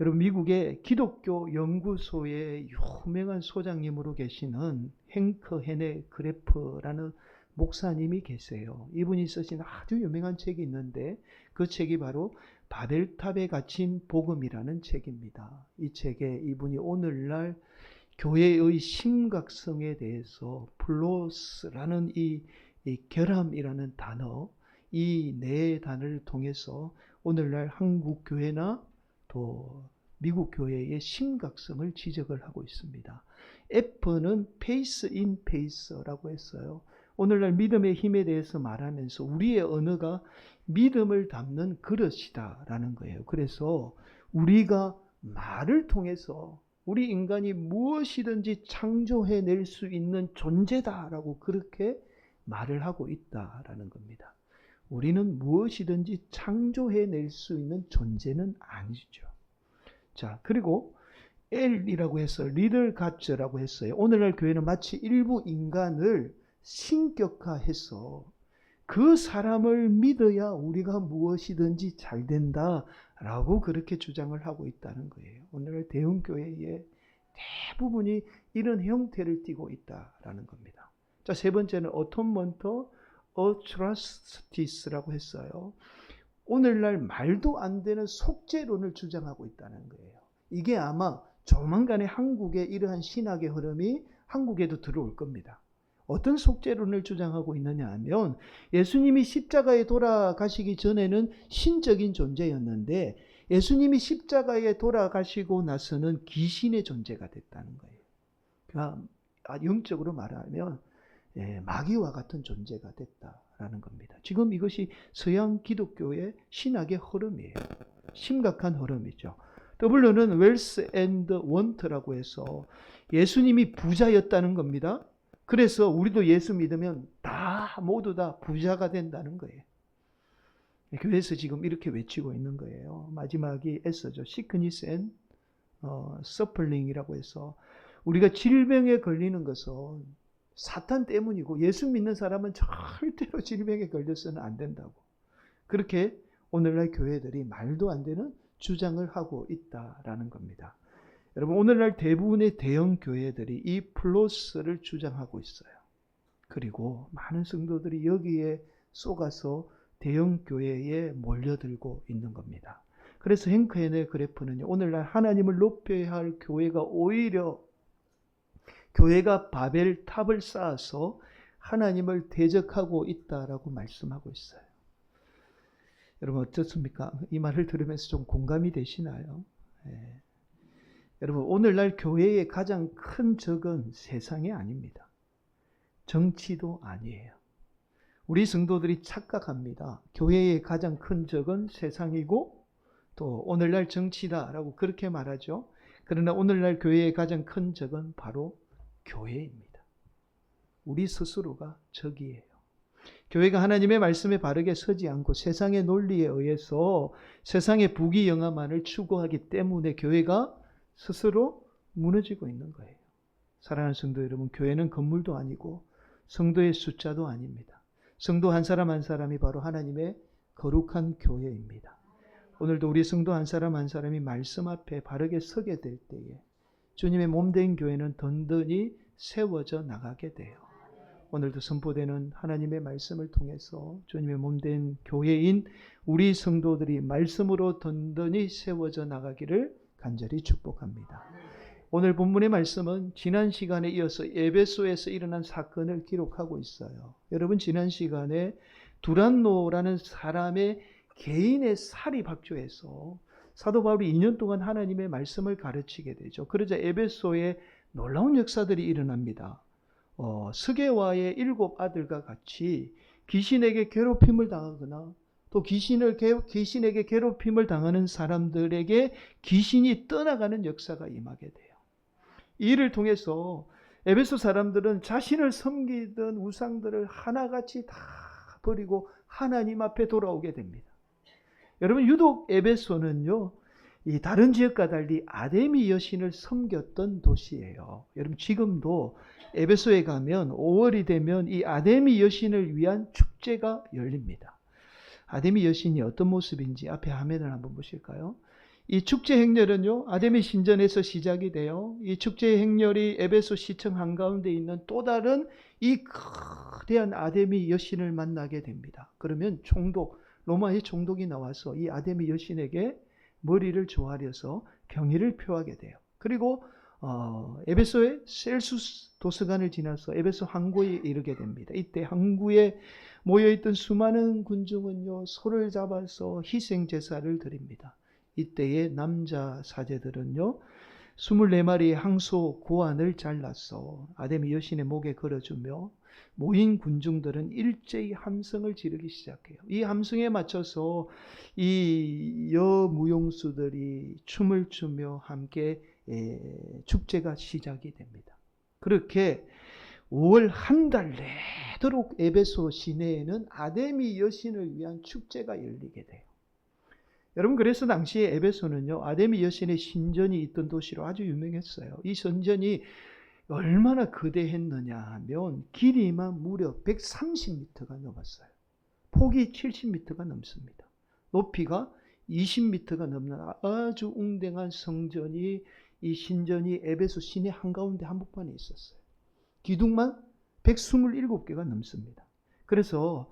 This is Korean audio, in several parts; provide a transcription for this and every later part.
여러분, 미국의 기독교 연구소의 유명한 소장님으로 계시는 행커 헤네 그래프라는 목사님이 계세요. 이분이 쓰신 아주 유명한 책이 있는데 그 책이 바로 바벨탑에 갇힌 복음이라는 책입니다. 이 책에 이분이 오늘날 교회의 심각성에 대해서 플로스라는 이 결함이라는 단어, 이 네 단어를 통해서 오늘날 한국 교회나 또 미국 교회의 심각성을 지적을 하고 있습니다. F는 페이스 인 페이스라고 했어요. 오늘날 믿음의 힘에 대해서 말하면서 우리의 언어가 믿음을 담는 그릇이다라는 거예요. 그래서 우리가 말을 통해서 우리 인간이 무엇이든지 창조해낼 수 있는 존재다라고 그렇게 말을 하고 있다라는 겁니다. 우리는 무엇이든지 창조해낼 수 있는 존재는 아니죠. 자, 그리고 L이라고 해서 리더 가츠라고 했어요. 오늘날 교회는 마치 일부 인간을 신격화해서 그 사람을 믿어야 우리가 무엇이든지 잘 된다라고 그렇게 주장을 하고 있다는 거예요. 오늘날 대형교회의 대부분이 이런 형태를 띠고 있다라는 겁니다. 자, 세 번째는 어톤먼트 어트라스티스라고 했어요. 오늘날 말도 안 되는 속죄론을 주장하고 있다는 거예요. 이게 아마 조만간에 한국의 이러한 신학의 흐름이 한국에도 들어올 겁니다. 어떤 속죄론을 주장하고 있느냐 하면 예수님이 십자가에 돌아가시기 전에는 신적인 존재였는데 예수님이 십자가에 돌아가시고 나서는 귀신의 존재가 됐다는 거예요. 그러니까 영적으로 말하면 마귀와 같은 존재가 됐다라는 겁니다. 지금 이것이 서양 기독교의 신학의 흐름이에요. 심각한 흐름이죠. W는 웰스 앤드 원트라고 해서 예수님이 부자였다는 겁니다. 그래서 우리도 예수 믿으면 다 모두 다 부자가 된다는 거예요. 교회에서 지금 이렇게 외치고 있는 거예요. 마지막이 S죠. 시크니스 앤 서플링이라고 해서 우리가 질병에 걸리는 것은 사탄 때문이고 예수 믿는 사람은 절대로 질병에 걸려서는 안 된다고. 그렇게 오늘날 교회들이 말도 안 되는 주장을 하고 있다라는 겁니다. 여러분, 오늘날 대부분의 대형 교회들이 이 플로스를 주장하고 있어요. 그리고 많은 성도들이 여기에 속아서 대형 교회에 몰려들고 있는 겁니다. 그래서 행커 헤네 그래프는 오늘날 하나님을 높여야 할 교회가 오히려 교회가 바벨탑을 쌓아서 하나님을 대적하고 있다라고 말씀하고 있어요. 여러분 어떻습니까? 이 말을 들으면서 좀 공감이 되시나요? 여러분, 오늘날 교회의 가장 큰 적은 세상이 아닙니다. 정치도 아니에요. 우리 성도들이 착각합니다. 교회의 가장 큰 적은 세상이고 또 오늘날 정치다라고 그렇게 말하죠. 그러나 오늘날 교회의 가장 큰 적은 바로 교회입니다. 우리 스스로가 적이에요. 교회가 하나님의 말씀에 바르게 서지 않고 세상의 논리에 의해서 세상의 부귀영화만을 추구하기 때문에 교회가 스스로 무너지고 있는 거예요. 사랑하는 성도 여러분, 교회는 건물도 아니고 성도의 숫자도 아닙니다. 성도 한 사람 한 사람이 바로 하나님의 거룩한 교회입니다. 오늘도 우리 성도 한 사람 한 사람이 말씀 앞에 바르게 서게 될 때에 주님의 몸된 교회는 든든히 세워져 나가게 돼요. 오늘도 선포되는 하나님의 말씀을 통해서 주님의 몸된 교회인 우리 성도들이 말씀으로 든든히 세워져 나가기를 간절히 축복합니다. 오늘 본문의 말씀은 지난 시간에 이어서 에베소에서 일어난 사건을 기록하고 있어요. 여러분, 지난 시간에 두란노라는 사람의 개인의 살이 박조해서 사도 바울이 2년 동안 하나님의 말씀을 가르치게 되죠. 그러자 에베소에 놀라운 역사들이 일어납니다. 스게와의 7 아들과 같이 귀신에게 괴롭힘을 당하거나 또 귀신에게 괴롭힘을 당하는 사람들에게 귀신이 떠나가는 역사가 임하게 돼요. 이 일을 통해서 에베소 사람들은 자신을 섬기던 우상들을 하나같이 다 버리고 하나님 앞에 돌아오게 됩니다. 여러분, 유독 에베소는요, 이 다른 지역과 달리 아데미 여신을 섬겼던 도시예요. 여러분, 지금도 에베소에 가면 5월이 되면 이 아데미 여신을 위한 축제가 열립니다. 아데미 여신이 어떤 모습인지 앞에 화면을 한번 보실까요? 이 축제 행렬은요, 아데미 신전에서 시작이 돼요. 이 축제 행렬이 에베소 시청 한가운데 있는 또 다른 이 거대한 아데미 여신을 만나게 됩니다. 그러면 총독, 로마의 총독이 나와서 이 아데미 여신에게 머리를 조아려서 경의를 표하게 돼요. 그리고 에베소의 셀수스 도서관을 지나서 에베소 항구에 이르게 됩니다. 이때 항구에 모여있던 수많은 군중은요, 소를 잡아서 희생 제사를 드립니다. 이때의 남자 사제들은요, 24마리의 항소 고환을 잘라서 아데미 여신의 목에 걸어주며 모인 군중들은 일제히 함성을 지르기 시작해요. 이 함성에 맞춰서 이 여무용수들이 춤을 추며 함께 축제가 시작이 됩니다. 그렇게 5월 한 달 내도록 에베소 시내에는 아데미 여신을 위한 축제가 열리게 돼요. 여러분, 그래서 당시에 에베소는요, 아데미 여신의 신전이 있던 도시로 아주 유명했어요. 이 신전이 얼마나 거대했느냐 하면 길이만 무려 130m가 넘었어요. 폭이 70m가 넘습니다. 높이가 20m가 넘는 아주 웅장한 성전이, 이 신전이 에베소 시내 한가운데 한복판에 있었어요. 기둥만 127개가 넘습니다. 그래서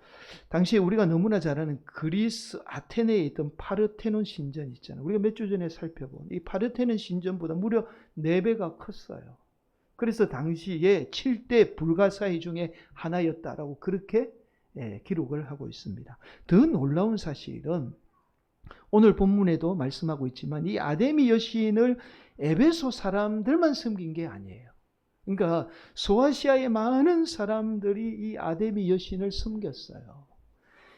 당시에 우리가 너무나 잘 아는 그리스 아테네에 있던 파르테논 신전 있잖아요. 우리가 몇 주 전에 살펴본 이 파르테논 신전보다 무려 4배가 컸어요. 그래서 당시에 7대 불가사의 중에 하나였다라고 그렇게 기록을 하고 있습니다. 더 놀라운 사실은 오늘 본문에도 말씀하고 있지만 이 아데미 여신을 에베소 사람들만 섬긴 게 아니에요. 그러니까 소아시아의 많은 사람들이 이 아데미 여신을 섬겼어요.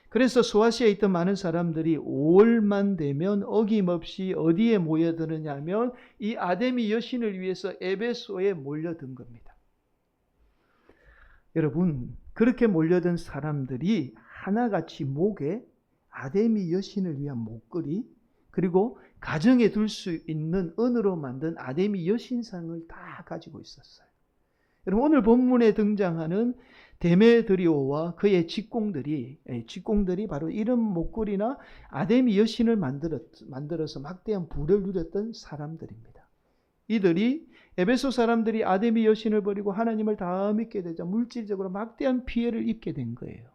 그래서 소아시아에 있던 많은 사람들이 5월만 되면 어김없이 어디에 모여드느냐 하면 이 아데미 여신을 위해서 에베소에 몰려든 겁니다. 여러분, 그렇게 몰려든 사람들이 하나같이 목에 아데미 여신을 위한 목걸이, 그리고 가정에 둘 수 있는 은으로 만든 아데미 여신상을 다 가지고 있었어요. 여러분, 오늘 본문에 등장하는 데메드리오와 그의 직공들이 바로 이런 목걸이나 아데미 여신을 만들어서 막대한 부를 누렸던 사람들입니다. 이들이 에베소 사람들이 아데미 여신을 버리고 하나님을 다 믿게 되자 물질적으로 막대한 피해를 입게 된 거예요.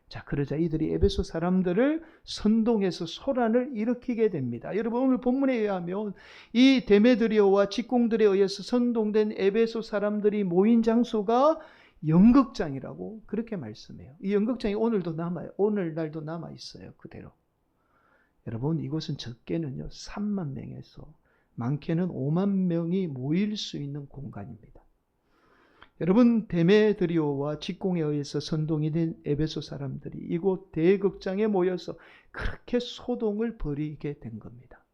자, 그러자 이들이 에베소 사람들을 선동해서 소란을 일으키게 됩니다. 여러분, 오늘 본문에 의하면 이 데메드리오와 직공들에 의해서 선동된 에베소 사람들이 모인 장소가 연극장이라고 그렇게 말씀해요. 이 연극장이 오늘도 남아요. 오늘날도 남아 있어요. 그대로. 여러분, 이곳은 적게는요 3만 명에서 많게는 5만 명이 모일 수 있는 공간입니다. 여러분, 데메드리오와 직공에 의해서 선동이 된 에베소 사람들이 이곳 대극장에 모여서 그렇게 소동을 벌이게 된 겁니다.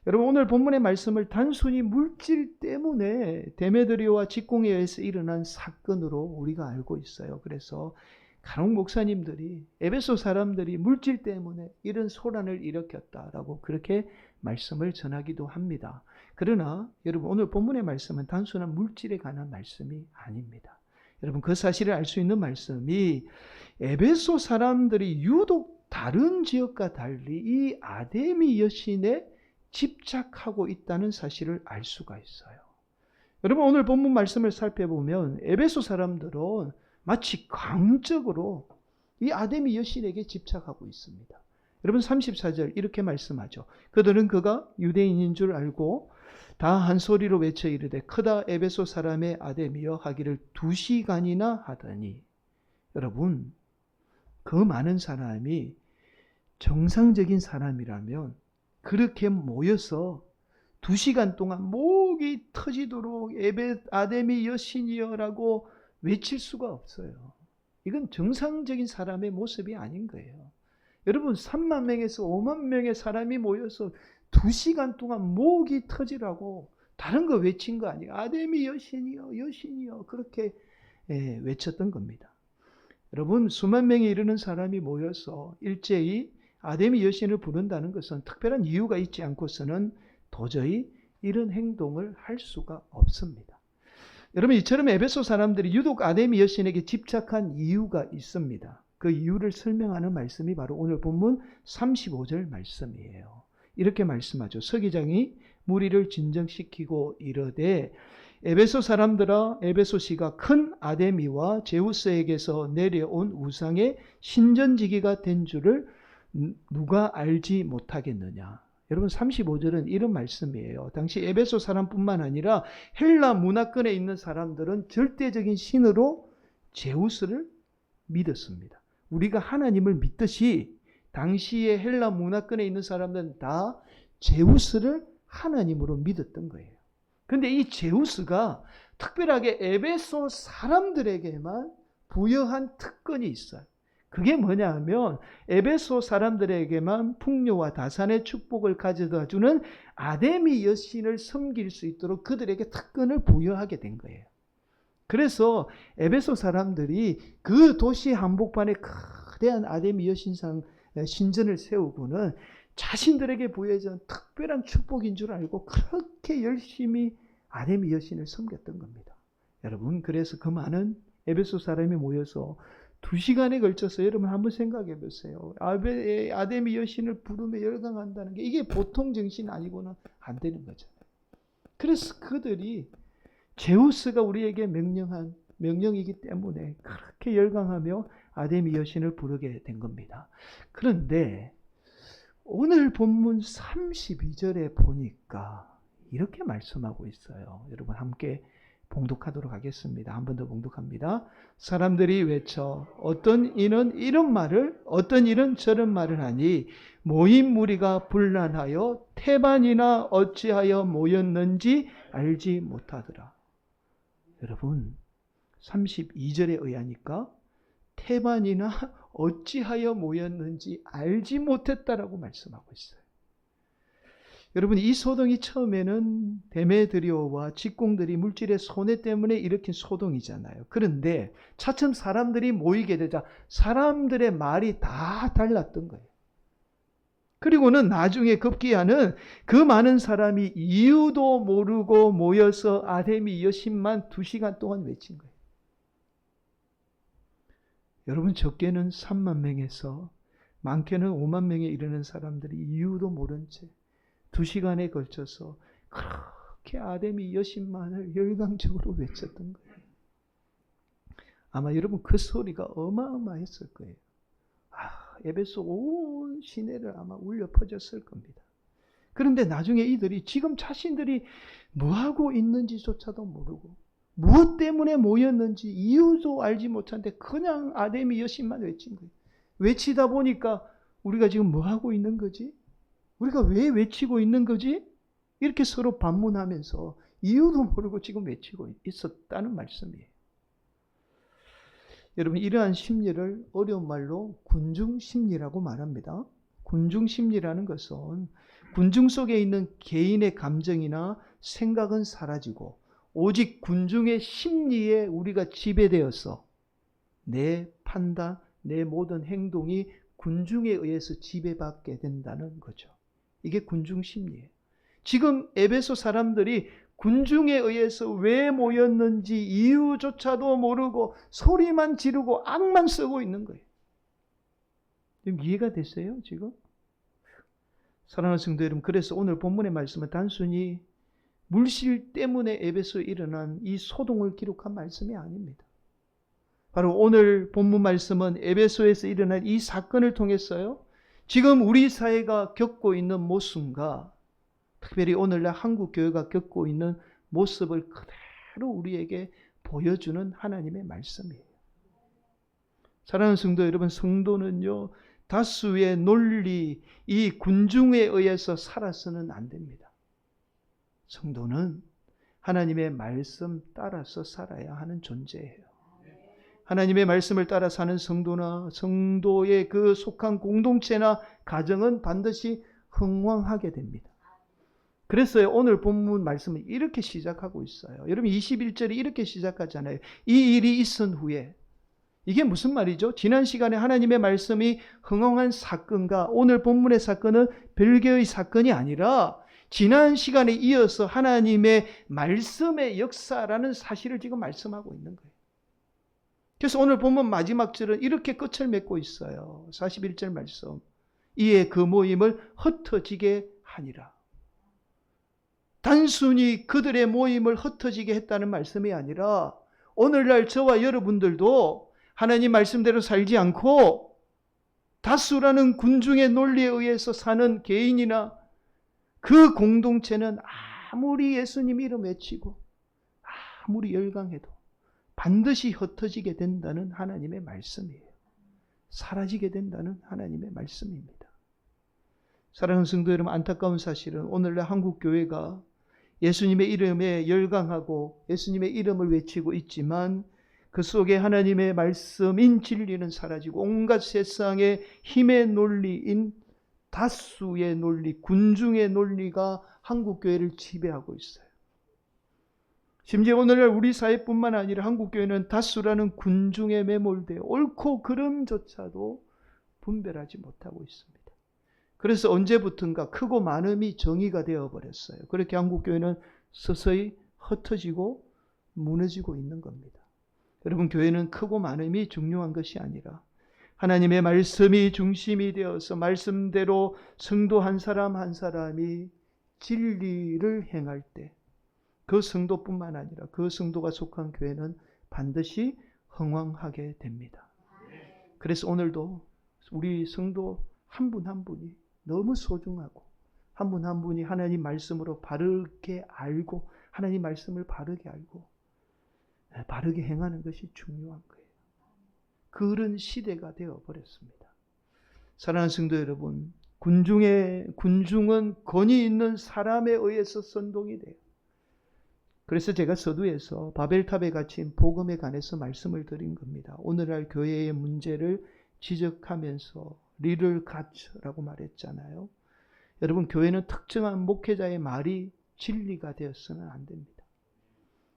여러분, 오늘 본문의 말씀을 단순히 물질 때문에 데메드리오와 직공에 의해서 일어난 사건으로 우리가 알고 있어요. 그래서 간혹 목사님들이 에베소 사람들이 물질 때문에 이런 소란을 일으켰다라고 그렇게 말씀을 전하기도 합니다. 그러나 여러분, 오늘 본문의 말씀은 단순한 물질에 관한 말씀이 아닙니다. 여러분, 그 사실을 알 수 있는 말씀이 에베소 사람들이 유독 다른 지역과 달리 이 아데미 여신에 집착하고 있다는 사실을 알 수가 있어요. 여러분, 오늘 본문 말씀을 살펴보면 에베소 사람들은 마치 광적으로 이 아데미 여신에게 집착하고 있습니다. 여러분, 34절 이렇게 말씀하죠. 그들은 그가 유대인인 줄 알고 다 한 소리로 외쳐 이르되 크다 에베소 사람의 아데미여 하기를 2시간이나 하더니, 여러분, 그 많은 사람이 정상적인 사람이라면 그렇게 모여서 2시간 동안 목이 터지도록 아데미 여신이여라고 외칠 수가 없어요. 이건 정상적인 사람의 모습이 아닌 거예요. 여러분, 3만 명에서 5만 명의 사람이 모여서 2시간 동안 목이 터지라고 다른 거 외친 거 아니에요. 아데미 여신이여, 여신이여, 그렇게 외쳤던 겁니다. 여러분, 수만 명에 이르는 사람이 모여서 일제히 아데미 여신을 부른다는 것은 특별한 이유가 있지 않고서는 도저히 이런 행동을 할 수가 없습니다. 여러분, 이처럼 에베소 사람들이 유독 아데미 여신에게 집착한 이유가 있습니다. 그 이유를 설명하는 말씀이 바로 오늘 본문 35절 말씀이에요. 이렇게 말씀하죠. 서기장이 무리를 진정시키고 이르되 에베소 사람들아 에베소시가 큰 아데미와 제우스에게서 내려온 우상의 신전지기가 된 줄을 누가 알지 못하겠느냐. 여러분 35절은 이런 말씀이에요. 당시 에베소 사람뿐만 아니라 헬라 문화권에 있는 사람들은 절대적인 신으로 제우스를 믿었습니다. 우리가 하나님을 믿듯이 당시에 헬라 문화권에 있는 사람들은 다 제우스를 하나님으로 믿었던 거예요. 그런데 이 제우스가 특별하게 에베소 사람들에게만 부여한 특권이 있어요. 그게 뭐냐 하면 에베소 사람들에게만 풍요와 다산의 축복을 가져다 주는 아데미 여신을 섬길 수 있도록 그들에게 특권을 부여하게 된 거예요. 그래서 에베소 사람들이 그 도시 한복판에 거대한 아데미 여신상 신전을 세우고는 자신들에게 부여해진 특별한 축복인 줄 알고 그렇게 열심히 아데미 여신을 섬겼던 겁니다. 여러분, 그래서 그 많은 에베소 사람이 모여서 2시간에 걸쳐서 여러분 한번 생각해 보세요. 아데미 여신을 부르며 열광한다는 게 이게 보통 정신 아니고는 안 되는 거잖아요. 그래서 그들이 제우스가 우리에게 명령한 명령이기 때문에 그렇게 열광하며 아데미 여신을 부르게 된 겁니다. 그런데 오늘 본문 32절에 보니까 이렇게 말씀하고 있어요. 여러분 함께 봉독하도록 하겠습니다. 한 번 더 봉독합니다. 사람들이 외쳐 어떤 이는 이런 말을 어떤 이는 저런 말을 하니 모인 무리가 분란하여 태반이나 어찌하여 모였는지 알지 못하더라. 여러분 32절에 의하니까 태반이나 어찌하여 모였는지 알지 못했다라고 말씀하고 있어요. 여러분 이 소동이 처음에는 데메드리오와 직공들이 물질의 손해 때문에 일으킨 소동이잖아요. 그런데 차츰 사람들이 모이게 되자 사람들의 말이 다 달랐던 거예요. 그리고는 나중에 급기야는 그 많은 사람이 이유도 모르고 모여서 아데미 여신만 2시간 동안 외친 거예요. 여러분 적게는 3만 명에서 많게는 5만 명에 이르는 사람들이 이유도 모른 채 2시간에 걸쳐서 그렇게 아데미 여신만을 열광적으로 외쳤던 거예요. 아마 여러분 그 소리가 어마어마했을 거예요. 에베소 온 시내를 아마 울려 퍼졌을 겁니다. 그런데 나중에 이들이 지금 자신들이 뭐하고 있는지조차도 모르고 무엇 때문에 모였는지 이유도 알지 못하는데 그냥 아데미 여신만 외친 거예요. 외치다 보니까 우리가 지금 뭐하고 있는 거지? 우리가 왜 외치고 있는 거지? 이렇게 서로 반문하면서 이유도 모르고 지금 외치고 있었다는 말씀이에요. 여러분 이러한 심리를 어려운 말로 군중심리라고 말합니다. 군중심리라는 것은 군중 속에 있는 개인의 감정이나 생각은 사라지고 오직 군중의 심리에 우리가 지배되어서 내 판단, 내 모든 행동이 군중에 의해서 지배받게 된다는 거죠. 이게 군중심리예요. 지금 에베소 사람들이 군중에 의해서 왜 모였는지 이유조차도 모르고 소리만 지르고 악만 쓰고 있는 거예요. 지금 이해가 됐어요? 지금? 사랑하는 성도 여러분, 그래서 오늘 본문의 말씀은 단순히 물실 때문에 에베소에 일어난 이 소동을 기록한 말씀이 아닙니다. 바로 오늘 본문 말씀은 에베소에서 일어난 이 사건을 통해서요, 지금 우리 사회가 겪고 있는 모습과 특별히 오늘날 한국 교회가 겪고 있는 모습을 그대로 우리에게 보여주는 하나님의 말씀이에요. 사랑하는 성도 여러분, 성도는요 다수의 논리, 이 군중에 의해서 살아서는 안 됩니다. 성도는 하나님의 말씀 따라서 살아야 하는 존재예요. 하나님의 말씀을 따라 사는 성도나 성도의 그 속한 공동체나 가정은 반드시 흥왕하게 됩니다. 그래서 오늘 본문 말씀은 이렇게 시작하고 있어요. 여러분 21절이 이렇게 시작하잖아요. 이 일이 있은 후에. 이게 무슨 말이죠? 지난 시간에 하나님의 말씀이 흥황한 사건과 오늘 본문의 사건은 별개의 사건이 아니라 지난 시간에 이어서 하나님의 말씀의 역사라는 사실을 지금 말씀하고 있는 거예요. 그래서 오늘 본문 마지막 절은 이렇게 끝을 맺고 있어요. 41절 말씀. 이에 그 모임을 흩어지게 아니라, 단순히 그들의 모임을 흩어지게 했다는 말씀이 아니라 오늘날 저와 여러분들도 하나님 말씀대로 살지 않고 다수라는 군중의 논리에 의해서 사는 개인이나 그 공동체는 아무리 예수님 이름 외치고 아무리 열광해도 반드시 흩어지게 된다는 하나님의 말씀이에요. 사라지게 된다는 하나님의 말씀입니다. 사랑하는 성도 여러분, 안타까운 사실은 오늘날 한국 교회가 예수님의 이름에 열광하고 예수님의 이름을 외치고 있지만 그 속에 하나님의 말씀인 진리는 사라지고 온갖 세상의 힘의 논리인 다수의 논리, 군중의 논리가 한국 교회를 지배하고 있어요. 심지어 오늘날 우리 사회뿐만 아니라 한국 교회는 다수라는 군중에 매몰되어 옳고 그름조차도 분별하지 못하고 있습니다. 그래서 언제부턴가 크고 많음이 정의가 되어버렸어요. 그렇게 한국교회는 서서히 흩어지고 무너지고 있는 겁니다. 여러분, 교회는 크고 많음이 중요한 것이 아니라 하나님의 말씀이 중심이 되어서 말씀대로 성도 한 사람 한 사람이 진리를 행할 때 그 성도뿐만 아니라 그 성도가 속한 교회는 반드시 흥왕하게 됩니다. 그래서 오늘도 우리 성도 한 분 한 분이 너무 소중하고 한 분 한 분이 하나님 말씀으로 바르게 알고 하나님 말씀을 바르게 알고 바르게 행하는 것이 중요한 거예요. 그런 시대가 되어버렸습니다. 사랑하는 성도 여러분, 군중은 권위 있는 사람에 의해서 선동이 돼요. 그래서 제가 서두에서 바벨탑에 갇힌 복음에 관해서 말씀을 드린 겁니다. 오늘날 교회의 문제를 지적하면서 리를 갓라고 말했잖아요. 여러분, 교회는 특정한 목회자의 말이 진리가 되어서는 안 됩니다.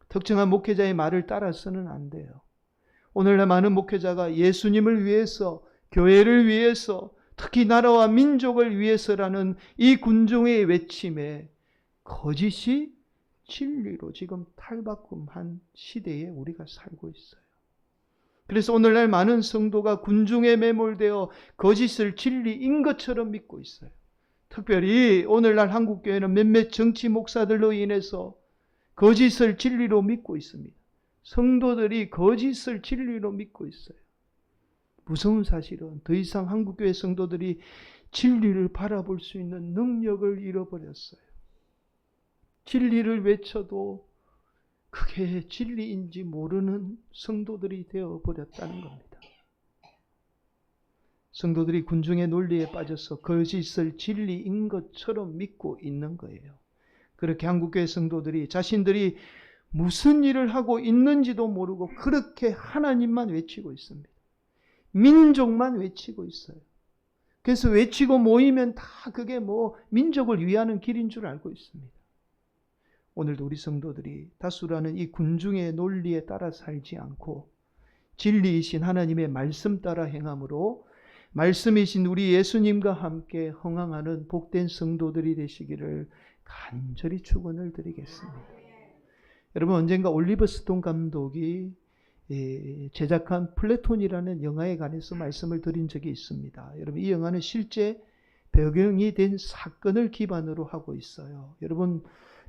특정한 목회자의 말을 따라서는 안 돼요. 오늘날 많은 목회자가 예수님을 위해서, 교회를 위해서, 특히 나라와 민족을 위해서라는 이 군중의 외침에 거짓이 진리로 지금 탈바꿈한 시대에 우리가 살고 있어요. 그래서 오늘날 많은 성도가 군중에 매몰되어 거짓을 진리인 것처럼 믿고 있어요. 특별히 오늘날 한국교회는 몇몇 정치 목사들로 인해서 거짓을 진리로 믿고 있습니다. 성도들이 거짓을 진리로 믿고 있어요. 무서운 사실은 더 이상 한국교회 성도들이 진리를 바라볼 수 있는 능력을 잃어버렸어요. 진리를 외쳐도 그게 진리인지 모르는 성도들이 되어버렸다는 겁니다. 성도들이 군중의 논리에 빠져서 거짓을 진리인 것처럼 믿고 있는 거예요. 그렇게 한국교회 성도들이 자신들이 무슨 일을 하고 있는지도 모르고 그렇게 하나님만 외치고 있습니다. 민족만 외치고 있어요. 그래서 외치고 모이면 다 그게 민족을 위하는 길인 줄 알고 있습니다. 오늘도 우리 성도들이 다수라는 이 군중의 논리에 따라 살지 않고 진리이신 하나님의 말씀 따라 행함으로 말씀이신 우리 예수님과 함께 흥왕하는 복된 성도들이 되시기를 간절히 축원을 드리겠습니다. 여러분, 언젠가 올리버 스톤 감독이 제작한 플래톤이라는 영화에 관해서 말씀을 드린 적이 있습니다. 여러분, 이 영화는 실제 배경이 된 사건을 기반으로 하고 있어요. 여러분,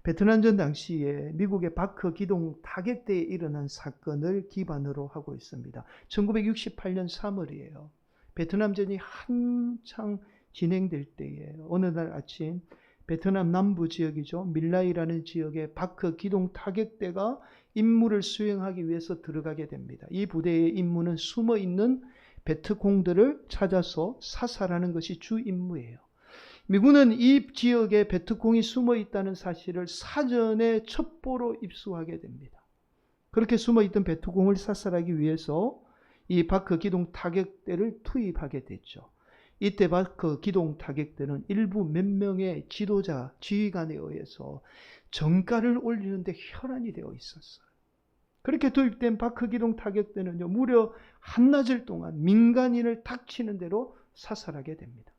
베트남전 당시에 미국의 바크 기동 타격대에 일어난 사건을 기반으로 하고 있습니다. 1968년 3월이에요. 베트남전이 한창 진행될 때에 어느 날 아침 베트남 남부 지역이죠. 밀라이라는 지역에 바크 기동 타격대가 임무를 수행하기 위해서 들어가게 됩니다. 이 부대의 임무는 숨어있는 베트콩들을 찾아서 사살하는 것이 주 임무예요. 미군은 이 지역에 베트콩이 숨어 있다는 사실을 사전에 첩보로 입수하게 됩니다. 그렇게 숨어 있던 베트콩을 사살하기 위해서 이 바크 기동 타격대를 투입하게 됐죠. 이때 바크 기동 타격대는 일부 몇 명의 지도자, 지휘관에 의해서 정가를 올리는데 혈안이 되어 있었어요. 그렇게 투입된 바크 기동 타격대는요, 무려 한나절 동안 민간인을 닥치는 대로 사살하게 됩니다.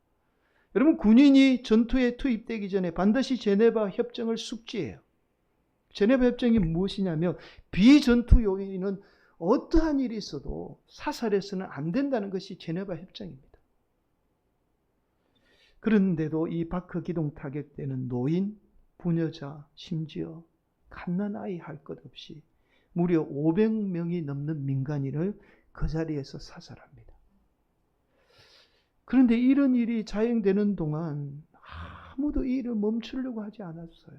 여러분, 군인이 전투에 투입되기 전에 반드시 제네바 협정을 숙지해요. 제네바 협정이 무엇이냐면 비전투 요인은 어떠한 일이 있어도 사살해서는 안 된다는 것이 제네바 협정입니다. 그런데도 이 바크 기둥 타격되는 노인, 부녀자, 심지어 갓난아이 할 것 없이 무려 500명이 넘는 민간인을 그 자리에서 사살합니다. 그런데 이런 일이 자행되는 동안 아무도 이 일을 멈추려고 하지 않았어요.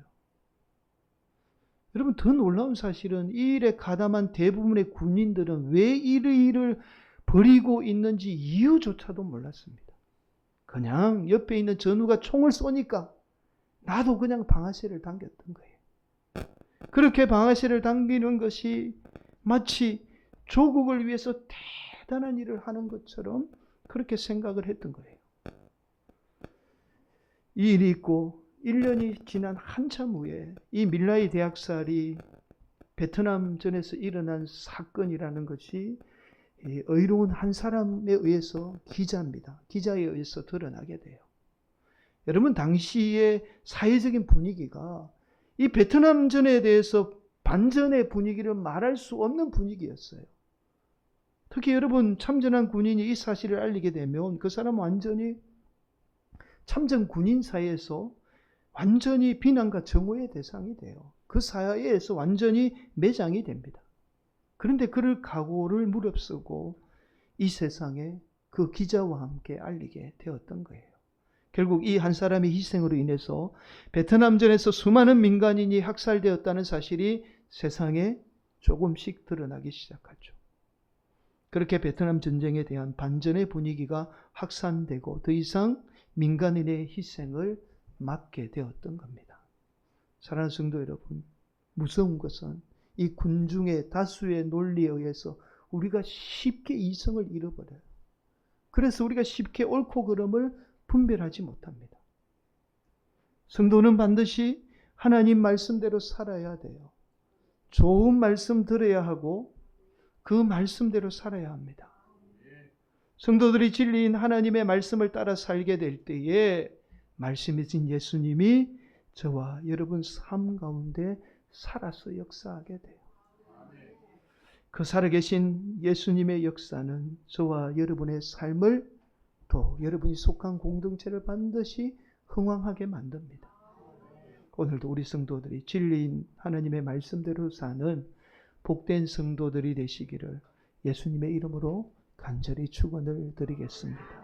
여러분, 더 놀라운 사실은 이 일에 가담한 대부분의 군인들은 왜 이 일을 벌이고 있는지 이유조차도 몰랐습니다. 그냥 옆에 있는 전우가 총을 쏘니까 나도 그냥 방아쇠를 당겼던 거예요. 그렇게 방아쇠를 당기는 것이 마치 조국을 위해서 대단한 일을 하는 것처럼 그렇게 생각을 했던 거예요. 이 일이 있고 1년이 지난 한참 후에 이 밀라이 대학살이 베트남전에서 일어난 사건이라는 것이 의로운 한 사람에 의해서 기자에 의해서 드러나게 돼요. 여러분, 당시의 사회적인 분위기가 이 베트남전에 대해서 반전의 분위기를 말할 수 없는 분위기였어요. 특히 여러분, 참전한 군인이 이 사실을 알리게 되면 그 사람은 완전히 참전 군인 사이에서 완전히 비난과 정오의 대상이 돼요. 그 사회에서 완전히 매장이 됩니다. 그런데 그를 각오를 무릅쓰고 이 세상에 그 기자와 함께 알리게 되었던 거예요. 결국 이 한 사람의 희생으로 인해서 베트남전에서 수많은 민간인이 학살되었다는 사실이 세상에 조금씩 드러나기 시작하죠. 그렇게 베트남 전쟁에 대한 반전의 분위기가 확산되고 더 이상 민간인의 희생을 막게 되었던 겁니다. 사랑하는 성도 여러분, 무서운 것은 이 군중의 다수의 논리에 의해서 우리가 쉽게 이성을 잃어버려요. 그래서 우리가 쉽게 옳고 그름을 분별하지 못합니다. 성도는 반드시 하나님 말씀대로 살아야 돼요. 좋은 말씀 들어야 하고 그 말씀대로 살아야 합니다. 성도들이 진리인 하나님의 말씀을 따라 살게 될 때에 말씀이신 예수님이 저와 여러분 삶 가운데 살아서 역사하게 돼요. 그 살아계신 예수님의 역사는 저와 여러분의 삶을 또 여러분이 속한 공동체를 반드시 흥왕하게 만듭니다. 오늘도 우리 성도들이 진리인 하나님의 말씀대로 사는 복된 성도들이 되시기를 예수님의 이름으로 간절히 축원을 드리겠습니다.